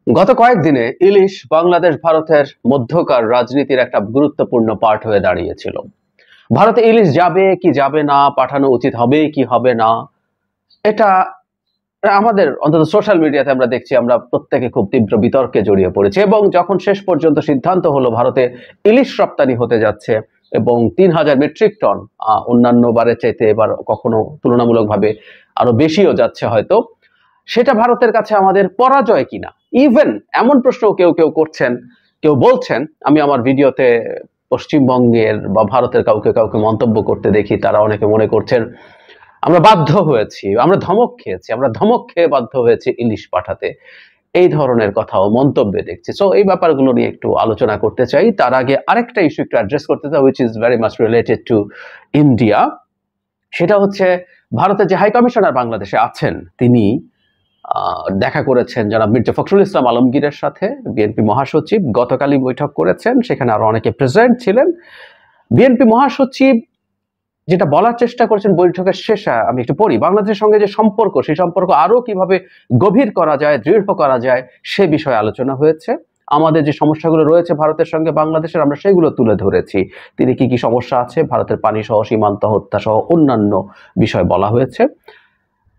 গত কয়েকদিনে ইলিশ বাংলাদেশ ভারতের মধ্যকার রাজনীতির একটা গুরুত্বপূর্ণ পার্ট হয়ে দাঁড়িয়েছিল। ভারতে ইলিশ যাবে কি যাবে না, পাঠানো উচিত হবে কি হবে না, এটা আমাদের অন্তত সোশ্যাল মিডিয়াতে আমরা দেখছি, আমরা প্রত্যেকে খুব তীব্র বিতর্কে জড়িয়ে পড়েছি। এবং যখন শেষ পর্যন্ত সিদ্ধান্ত হলো ভারতে ইলিশ রপ্তানি হতে যাচ্ছে এবং ৩,০০০ মেট্রিক টন, অন্যান্য বারের চাইতে এবার কখনো তুলনামূলকভাবে আরো বেশিও যাচ্ছে হয়তো, সেটা ভারতের কাছে আমাদের পরাজয় কিনা। ইভেন এমন প্রশ্ন কেউ কেউ করছেন, কেউ বলছেন, আমি আমার ভিডিওতে পশ্চিমবঙ্গের বা ভারতের কাউকে কাউকে মন্তব্য করতে দেখি, তারা অনেকে মনে করছেন আমরা বাধ্য হয়েছি, আমরা ধমক খেয়েছি, আমরা ধমক খেয়ে বাধ্য হয়েছি ইলিশ পাঠাতে, এই ধরনের কথাও মন্তব্যে দেখছি। সো এই ব্যাপারগুলো নিয়ে একটু আলোচনা করতে চাই। তার আগে আরেকটা ইস্যু একটু অ্যাড্রেস করতে চাই, which is very much related to India. সেটা হচ্ছে ভারতের যে হাই কমিশনার বাংলাদেশে আছেন, তিনি দেখা করেছেন যারা মির্জা ফখরুল ইসলাম আলমগীরের সাথে, বিএনপি মহাসচিব গতকালই বৈঠক করেছেন, সেখানে আরো অনেকে প্রেজেন্ট ছিলেন। বিএনপি মহাসচিব যেটা বলার চেষ্টা করেছেন বৈঠকের শেষে, আমি একটু পড়ি, বাংলাদেশের সঙ্গে যে সম্পর্ক, সেই সম্পর্ক আরো কিভাবে গভীর করা যায়, দৃঢ় করা যায়, সে বিষয়ে আলোচনা হয়েছে। আমাদের যে সমস্যাগুলো রয়েছে ভারতের সঙ্গে বাংলাদেশের, আমরা সেগুলো তুলে ধরেছি। তিনি কি কি সমস্যা আছে, ভারতের পানি সহ, সীমান্ত হত্যা সহ অন্যান্য বিষয় বলা হয়েছে।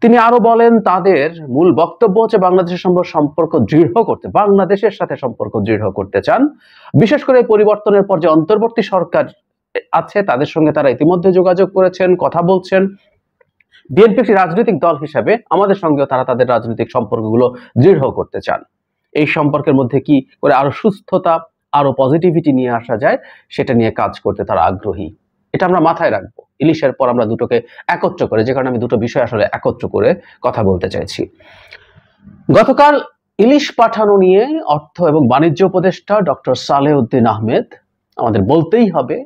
তিনি আরো বলেন, তাদের মূল বক্তব্য হচ্ছে বাংলাদেশের সঙ্গে সম্পর্ক দৃঢ় করতে, বাংলাদেশের সাথে সম্পর্ক দৃঢ় করতে চান। বিশেষ করে পরিবর্তনের পর যে অন্তর্বর্তী সরকার আছে তাদের সঙ্গে তারা ইতিমধ্যে যোগাযোগ করেছেন, কথা বলছেন। বিএনপি একটি রাজনৈতিক দল হিসাবে আমাদের সঙ্গেও তারা তাদের রাজনৈতিক সম্পর্কগুলো দৃঢ় করতে চান। এই সম্পর্কের মধ্যে কি করে আরো সুস্থতা, আরো পজিটিভিটি নিয়ে আসা যায়, সেটা নিয়ে কাজ করতে তারা আগ্রহী। এটা আমরা মাথায় রাখবো। ইলিশের পর আমরা দুটোকে একত্র করে, যে কারণে আমি দুটো বিষয় আসলে একত্র করে কথা বলতে চাইছি। গতকাল ইলিশ পাঠানো নিয়ে অর্থ এবং বাণিজ্য উপদেষ্টা ডক্টর সালেউদ্দিন আহমেদ, আমাদের বলতেই হবে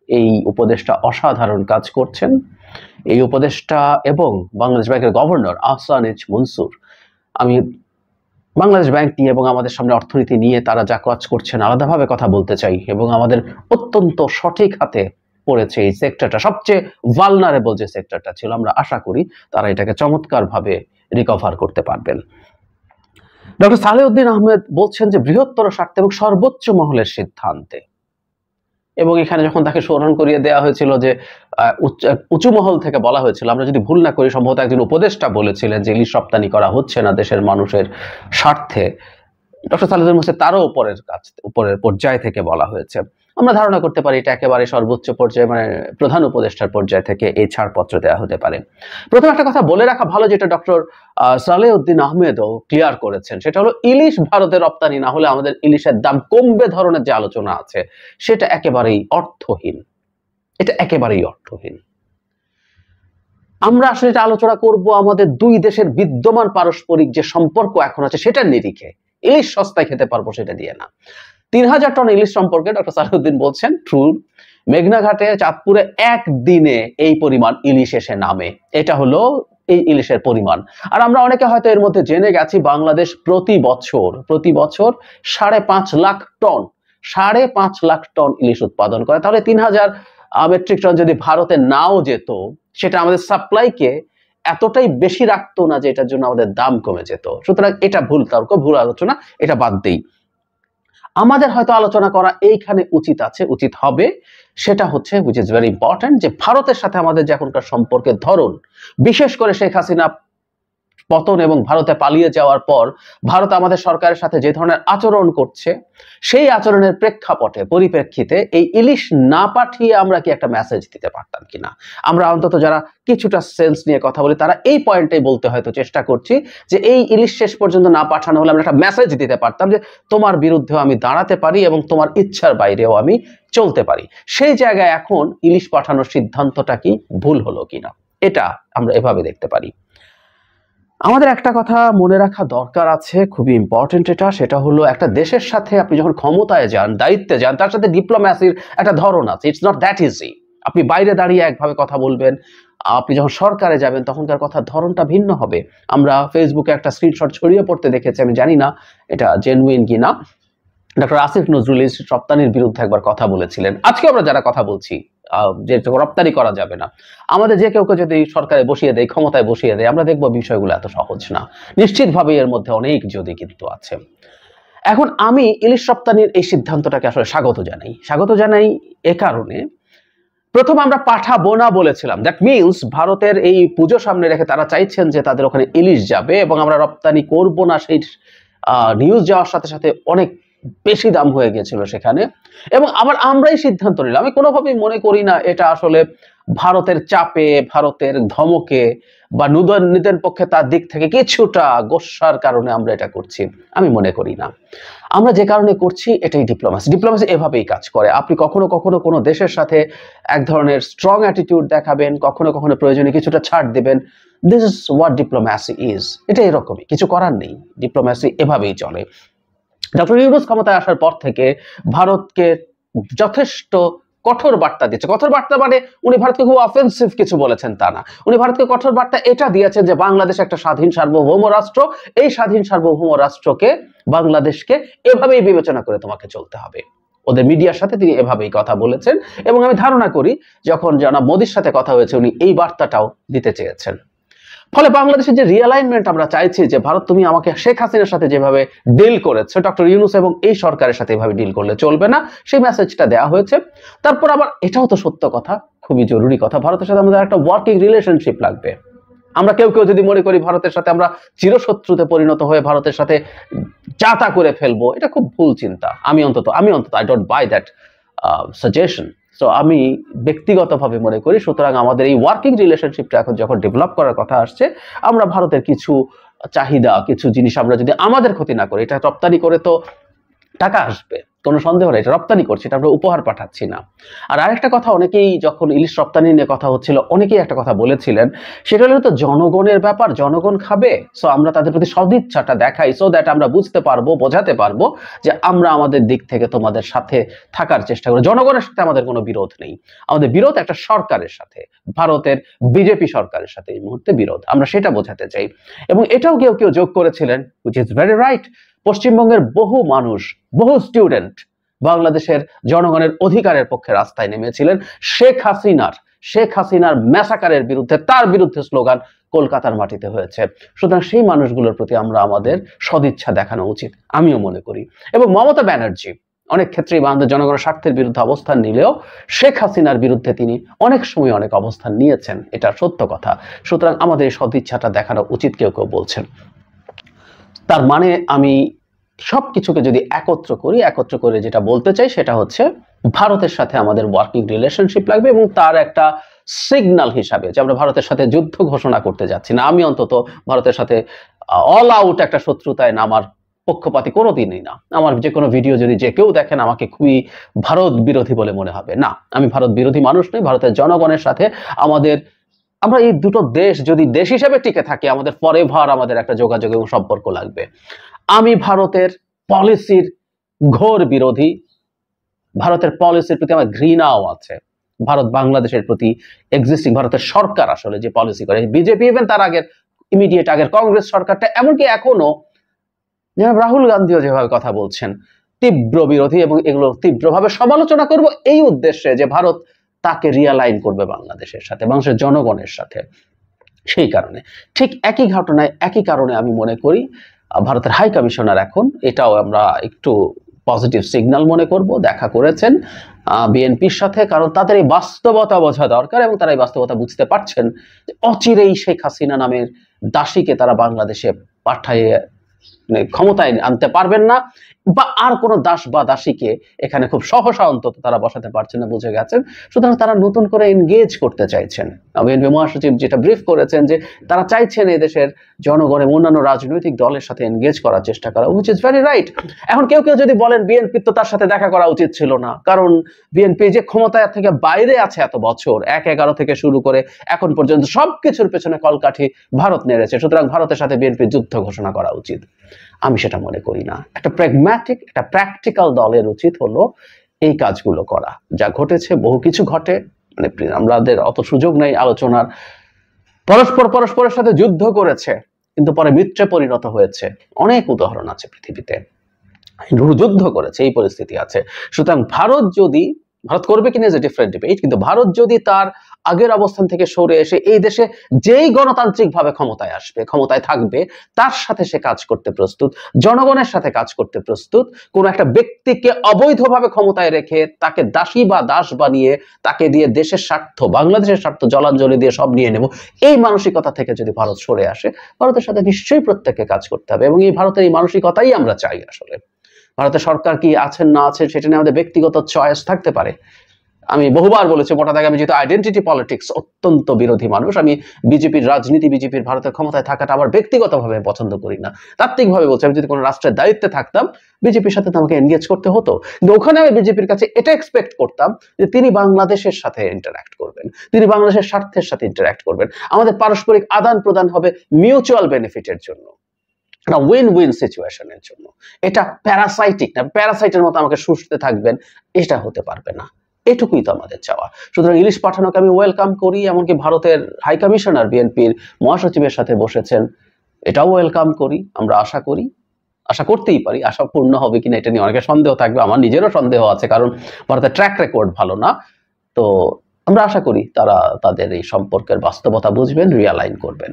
এই উপদেষ্টা অসাধারণ কাজ করছেন। এই উপদেষ্টা এবং বাংলাদেশ ব্যাংকের গভর্নর আহসান এইচ মনসুর, আমি বাংলাদেশ ব্যাংক নিয়ে এবং আমাদের সামনে অর্থনীতি নিয়ে তারা যা কাজ করছেন আলাদাভাবে কথা বলতে চাই। এবং আমাদের অত্যন্ত সঠিক হাতে পড়েছে এই সেক্টরটা, সবচেয়ে ভালনারেবল যে সেক্টরটা ছিল। আমরা আশা করি তারা এটাকে চমৎকারভাবে রিকভার করতে পারবেন। ডক্টর সালেউদ্দিন আহমেদ বলছেন যে বৃহত্তর স্বার্থে এবং সর্বোচ্চ মহলের সিদ্ধান্তে, এবং এখানে যখন তাকে স্মরণ করিয়ে দেওয়া হয়েছিল যে উঁচু মহল থেকে বলা হয়েছিল, আমরা যদি ভুল না করি সম্ভবত একজন উপদেষ্টা বলেছিলেন যে ইলিশ রপ্তানি করা হচ্ছে না দেশের মানুষের স্বার্থে, ডক্টর সালেউদ্দিন হোসেন তারও উপরের পর্যায় থেকে বলা হয়েছে। আমরা ধারণা করতে পারি এটা একেবারে সর্বোচ্চ পর্যায়ে, মানে প্রধান উপদেষ্টার পর্যায় থেকে এই ছাড়পত্র দেওয়া হতে পারে। প্রথম একটা কথা বলে রাখা ভালো, যেটা ডক্টর সালেউদ্দিন আহমেদও ক্লিয়ার করেছেন, সেটা হলো ইলিশ ভারতে রপ্তানি না হলে আমাদের ইলিশের দাম কমবে ধরনের যে আলোচনা আছে, সেটা একেবারেই অর্থহীন। এটা একেবারেই অর্থহীন। আমরা আসলে এটা আলোচনা করব আমাদের দুই দেশের বিদ্যমান পারস্পরিক যে সম্পর্ক এখন আছে সেটার নিরিখে। ইলিশ সস্তায় খেতে পারবো সেটা দিয়ে না। ৩,০০০ টন ইলিশ সম্পর্কে ডক্টর সালেউদ্দিন বলছেন, ট্রু, মেঘনাঘাটে, চাঁদপুরে একদিনে এই পরিমাণ ইলিশ এসে নামে। এটা হলো এই ইলিশের পরিমাণ। আর আমরা অনেকে হয়তো এর মধ্যে জেনে গেছি, বাংলাদেশ প্রতি বছর 5.5 লাখ টন 5.5 লাখ টন ইলিশ উৎপাদন করে। তাহলে ৩,০০০ মেট্রিক টন যদি ভারতে নাও যেত, সেটা আমাদের সাপ্লাইকে এতটাই বেশি রাখতো না যে এটার জন্য আমাদের দাম কমে যেত। সুতরাং এটা ভুল তর্ক, ভুল আলোচনা, এটা বাদ দেই। আমাদের হয়তো আলোচনা করা এইখানে উচিত হবে, সেটা হচ্ছে which is very important, যে ভারতের সাথে আমাদের যে এখনকার সম্পর্কের ধরন, বিশেষ করে শেখ হাসিনা পতন এবং ভারতে পালিয়ে যাওয়ার পর ভারত আমাদের সরকারের সাথে যে ধরনের আচরণ করছে, সেই আচরণের পরিপ্রেক্ষিতে এই ইলিশ না পাঠিয়ে আমরা কি একটা মেসেজ দিতে পারতাম কিনা। আমরা অন্তত যারা কিছুটা সেন্স নিয়ে কথা বলি, তারা এই পয়েন্টটাই বলতে হয়তো চেষ্টা করছি যে এই ইলিশ শেষ পর্যন্ত না পাঠানো হলে আমরা একটা মেসেজ দিতে পারতাম যে তোমার বিরুদ্ধেও আমি দাঁড়াতে পারি এবং তোমার ইচ্ছার বাইরেও আমি চলতে পারি। সেই জায়গায় এখন ইলিশ পাঠানোর সিদ্ধান্তটা কি ভুল হলো কিনা, এটা আমরা এভাবে দেখতে পারি। আমাদের একটা কথা মনে রাখা দরকার আছে, খুবই ইম্পর্টেন্ট এটা, সেটা হলো একটা দেশের সাথে আপনি যখন ক্ষমতায় যান, দায়িত্বে যান, তার সাথে ডিপ্লোম্যাসির একটা ধরন আছে। It's not that easy. আপনি বাইরে দাঁড়িয়ে একভাবে কথা বলবেন, আপনি যখন সরকারে যাবেন তখনকার কথার ধরনটা ভিন্ন হবে। আমরা ফেসবুকে একটা স্ক্রিনশট ছড়িয়ে পড়তে দেখেছি, আমি জানি না এটা জেনুইন কিনা। ডক্টর আসিফ নজরুল রপ্তানির বিরুদ্ধে একবার কথা বলেছিলেন। আজকে আমরা যারা কথা বলছি যে রপ্তানি করা যাবে না, আমাদের যে কেউ যদি সরকারে বসিয়ে দেয়, ক্ষমতায় বসিয়ে দেয়, আমরা দেখবো বিষয়গুলো এত সহজ না। নিশ্চিতভাবে এর মধ্যে অনেক যদি কিন্তু আছে। এখন আমি ইলিশ রপ্তানির এই সিদ্ধান্তটাকে আসলে স্বাগত জানাই এ কারণে, প্রথম আমরা পাঠাবো না বলেছিলাম, দ্যাট মিনস ভারতের এই পুজো সামনে রেখে তারা চাইছেন যে তাদের ওখানে ইলিশ যাবে এবং আমরা রপ্তানি করব না, সেই নিউজ যাওয়ার সাথে সাথে অনেক বেশি দাম হয়ে গিয়েছিল সেখানে, এবং আবার আমরাই সিদ্ধান্ত নিলাম। আমি কোনোভাবেই মনে করি না এটা আসলে ভারতের চাপে, ভারতের ধমকে বা নুদন পক্ষে তার দিক থেকে কিছুটা গোস্বার কারণে আমরা এটা করছি, আমি মনে করি না। আমরা যে কারণে করছি এটাই ডিপ্লোম্যাসি এভাবেই কাজ করে। আপনি কখনো কখনো কোনো দেশের সাথে এক ধরনের স্ট্রং অ্যাটিটিউড দেখাবেন, কখনো কখনো প্রয়োজনে কিছুটা ছাড় দিবেন। This is what diplomacy is. এটা এরকমই, কিছু করার নেই, ডিপ্লোম্যাসি এভাবেই চলে। ডক্টর ইউনূস ক্ষমতায় আসার পর থেকে ভারতকে যথেষ্ট কঠোর বার্তা দিচ্ছে। কঠোর বার্তা মানে উনি ভারতকে খুব অফেন্সিভ কিছু বলেছেন তা না, উনি ভারতকে কঠোর বার্তা এটা দিয়েছেন যে বাংলাদেশ একটা স্বাধীন সার্বভৌম রাষ্ট্র, এই স্বাধীন সার্বভৌম রাষ্ট্রকে, বাংলাদেশকে এভাবেই বিবেচনা করে তোমাকে চলতে হবে। ওদের মিডিয়ার সাথে তিনি এভাবেই কথা বলেছেন, এবং আমি ধারণা করি যখন জনাব মোদির সাথে কথা হয়েছে উনি এই বার্তাটাও দিতে চেয়েছেন। ফলে বাংলাদেশের যে রিঅ্যালাইনমেন্ট আমরা চাইছি, যে ভারত তুমি আমাকে শেখ হাসিনার সাথে যেভাবে ডিল করেছে, ডক্টর ইউনূস এবং এই সরকারের সাথে এভাবে ডিল করলে চলবে না, সেই মেসেজটা দেওয়া হয়েছে। তারপর আবার এটাও তো সত্য কথা, খুবই জরুরি কথা, ভারতের সাথে আমাদের একটা ওয়ার্কিং রিলেশনশিপ লাগবে। আমরা কেউ যদি মনে করি ভারতের সাথে আমরা চিরশত্রুতে পরিণত হয়ে ভারতের সাথে যাতা করে ফেলবো, এটা খুব ভুল চিন্তা। আমি অন্তত I don't by that suggestion. So আমি ব্যক্তিগতভাবে মনে করি, সুতরাং আমাদের এই ওয়ার্কিং রিলেশনশিপটা এখন যখন ডেভেলপ করার কথা আসছে, আমরা ভারতের কিছু চাহিদা, কিছু জিনিস আমরা যদি আমাদের ক্ষতি না করি, এটা রপ্তানি করে তো টাকা আসবে, কোনো সন্দেহ নেই, এটা রপ্তানি করছি, এটা আমরা উপহার পাঠাচ্ছি না। আর আরেকটা কথা, অনেকেই যখন ইলিশ রপ্তানি নিয়ে কথা হচ্ছিল, অনেকেই একটা কথা বলেছিলেন, সেটা হলো তো জনগণের ব্যাপার, জনগণ খাবে। সো আমরা তাদের প্রতি সদিচ্ছাটা দেখাই, সো দ্যাট আমরা বুঝতে পারবো, বোঝাতে পারবো যে আমরা আমাদের দিক থেকে তোমাদের সাথে থাকার চেষ্টা করি। জনগণের সাথে আমাদের কোনো বিরোধ নেই, আমাদের বিরোধ একটা সরকারের সাথে, ভারতের বিজেপি সরকারের সাথে এই মুহূর্তে বিরোধ, আমরা সেটা বোঝাতে চাই। এবং এটাও কেউ যোগ করেছিলেন, হুইচ ইজ ভেরি রাইট, পশ্চিমবঙ্গের বহু মানুষ, বহু স্টুডেন্ট বাংলাদেশের জনগণের অধিকারের পক্ষে রাস্তায় নেমেছিলেন শেখ হাসিনার ম্যাসাকারের বিরুদ্ধে, তার বিরুদ্ধে স্লোগান কলকাতার মাটিতে হয়েছে। সুতরাং সেই মানুষগুলোর প্রতি আমরা আমাদের সদিচ্ছা দেখানো উচিত, আমিও মনে করি। এবং মমতা ব্যানার্জি অনেক ক্ষেত্রেই বাংলাদেশ জনগণের স্বার্থের বিরুদ্ধে অবস্থান নিলেও শেখ হাসিনার বিরুদ্ধে তিনি অনেক সময় অনেক অবস্থান নিয়েছেন, এটা সত্য কথা। সুতরাং আমাদের এই সদিচ্ছাটা দেখানো উচিত, কেউ বলছেন। তার মানে আমি সবকিছুকে যদি একত্র করে যেটা বলতে চাই সেটা হচ্ছে, ভারতের সাথে আমাদের ওয়ার্কিং রিলেশনশিপ লাগবে, এবং তার একটা সিগন্যাল হিসাবে যে আমরা ভারতের সাথে যুদ্ধ ঘোষণা করতে যাচ্ছি না। আমি অন্তত ভারতের সাথে অল আউট একটা শত্রুতায় নামার পক্ষপাতী কোনোদিনই না। আমার যে কোনো ভিডিও যদি যে কেউ দেখেন আমাকে খুবই ভারত বিরোধী বলে মনে হবে না, আমি ভারত বিরোধী মানুষ নই। ভারতের জনগণের সাথে আমরা এই দুটো দেশ যদি দেশ হিসেবে টিকে থাকি, আমাদের ফরএভার আমাদের একটা যোগাযোগ এবং সম্পর্ক লাগবে। আমি ভারতের পলিসির ঘোর বিরোধী, ভারতের পলিসির প্রতি আমার ঘৃণাও আছে। ভারত বাংলাদেশের প্রতি এক্সিস্টিং ভারতের সরকার আসলে যে পলিসি করে, বিজেপি ইভেন তার আগের ইমিডিয়েট আগের কংগ্রেস সরকারটা, এমনকি এখনো রাহুল গান্ধীও যেভাবে কথা বলছেন, তীব্র বিরোধী, এবং এগুলো তীব্রভাবে সমালোচনা করব এই উদ্দেশ্যে যে ভারত তাকে রিয়ালাইন করবে বাংলাদেশের সাথে, বাংলাদেশের জনগণের সাথে। সেই কারণে ঠিক একই ঘটনায় একই কারণে আমি মনে করি ভারতের হাই কমিশনার এখন, এটাও আমরা একটু পজিটিভ সিগন্যাল মনে করব, দেখা করেছেন বিএনপির সাথে, কারণ তাদের এই বাস্তবতা বোঝা দরকার, এবং তারা এই বাস্তবতা বুঝতে পারছেন যে অচিরেই শেখ হাসিনা নামের দাসীকে তারা বাংলাদেশে পাঠিয়ে ক্ষমতায় আনতে পারবেন না, বা আর কোন দাস বা দাসীকে এখানে খুব সহসা অন্তত তারা বসাতে পারছেন না, বুঝে গেছেন। সুতরাং তারা নতুন করে এনগেজ করতে চাইছেন। বিএনপি মহাসচিব যেটা ব্রিফ করেছেন যে তারা চাইছেন এই দেশের জনগণ এবং অন্যান্য রাজনৈতিক দলের সাথে এনগেজ করার চেষ্টা করা, হুইচ ইজ ভেরি রাইট। এখন কেউ যদি বলেন বিএনপি তো তার সাথে দেখা করা উচিত ছিল না, কারণ বিএনপি যে ক্ষমতা থেকে বাইরে আছে এত বছর, ১/১১ থেকে শুরু করে এখন পর্যন্ত সবকিছুর পেছনে কলকাঠি ভারত নেড়েছে, সুতরাং ভারতের সাথে বিএনপি যুদ্ধ ঘোষণা করা উচিত, আমি সেটা মনে করি না। একটা প্র্যাগম্যাটিক, একটা প্র্যাকটিক্যাল দলের উচিত হলো এই কাজগুলো করা। যা ঘটেছে, বহু কিছু ঘটে, মানে আমাদের অত সুযোগ নেই আলোচনার। পরস্পরের সাথে যুদ্ধ করেছে কিন্তু পরে মিত্রে পরিণত হয়েছে, অনেক উদাহরণ আছে পৃথিবীতে। যুদ্ধ করেছে, এই পরিস্থিতি আছে। সুতরাং ভারত যদি ভারত করবে কিনা ইজ এ ডিফারেন্ট ডিবেট, কিন্তু ভারত যদি তার আগের অবস্থান থেকে সরে এসে এই দেশে যেই গণতান্ত্রিক ভাবে ক্ষমতায় আসবে, ক্ষমতায় থাকবে, তার সাথে সে কাজ করতে প্রস্তুত, জনগণের সাথে কাজ করতে প্রস্তুত, কোন একটা ব্যক্তিকে অবৈধভাবে ক্ষমতায় রেখে তাকে দাসী বা দাস বানিয়ে তাকে দিয়ে দেশের স্বার্থ, বাংলাদেশের স্বার্থ জলাঞ্জলি দিয়ে সব নিয়ে নেব, এই মানসিকতা থেকে যদি ভারত সরে আসে, ভারতের সাথে নিশ্চয়ই প্রত্যেককে কাজ করতে হবে। এবং এই ভারতের এই মানসিকতাই আমরা চাই। আসলে ভারতের সরকার কি আছেন না আছেন সেটা নিয়ে আমাদের ব্যক্তিগত চয়েস থাকতে পারে। আমি বহুবার বলেছি, মোটা দাগে আমি যেহেতু আইডেন্টিটি পলিটিক্স অত্যন্ত বিরোধী মানুষ, আমি বিজেপির রাজনীতি, বিজেপির ভারতের ক্ষমতায় থাকাটা আমার ব্যক্তিগতভাবে পছন্দ করি না। তাত্ত্বিকভাবে বলছি, আমি যদি কোনো রাষ্ট্রের দায়িত্বে থাকতাম, বিজেপির সাথে তো আমাকে এনগেজ করতে হতো, কিন্তু ওখানে আমি বিজেপির কাছে এটা এক্সপেক্ট করতাম যে তিনি বাংলাদেশের সাথে ইন্টারঅ্যাক্ট করবেন, তিনি বাংলাদেশের স্বার্থের সাথে ইন্টারঅ্যাক্ট করবেন, আমাদের পারস্পরিক আদান প্রদান হবে মিউচুয়াল বেনিফিটের জন্য, একটা উইন উইন সিচুয়েশনের জন্য। এটা প্যারাসাইটিক না, প্যারাসাইটের মতো আমাকে শুষতে থাকবেন, এটা হতে পারবে না। এটুকুই তো আমাদের চাওয়া। সুতরাং ইলিশ পাঠানোকে আমি ওয়েলকাম করি, এমনকি ভারতের হাই কমিশনার বিএনপির মহাসচিবের সাথে বসেছেন, এটাও ওয়েলকাম করি। আমরা আশা করি, আশা করতেই পারি, আশা পূর্ণ হবে কিনা এটা নিয়ে অনেকের সন্দেহ থাকবে, আমার নিজেরও সন্দেহ আছে, কারণ ভারতের ট্র্যাক রেকর্ড ভালো না। তো আমরা আশা করি তারা তাদের এই সম্পর্কের বাস্তবতা বুঝবেন, রিয়ালাইন করবেন।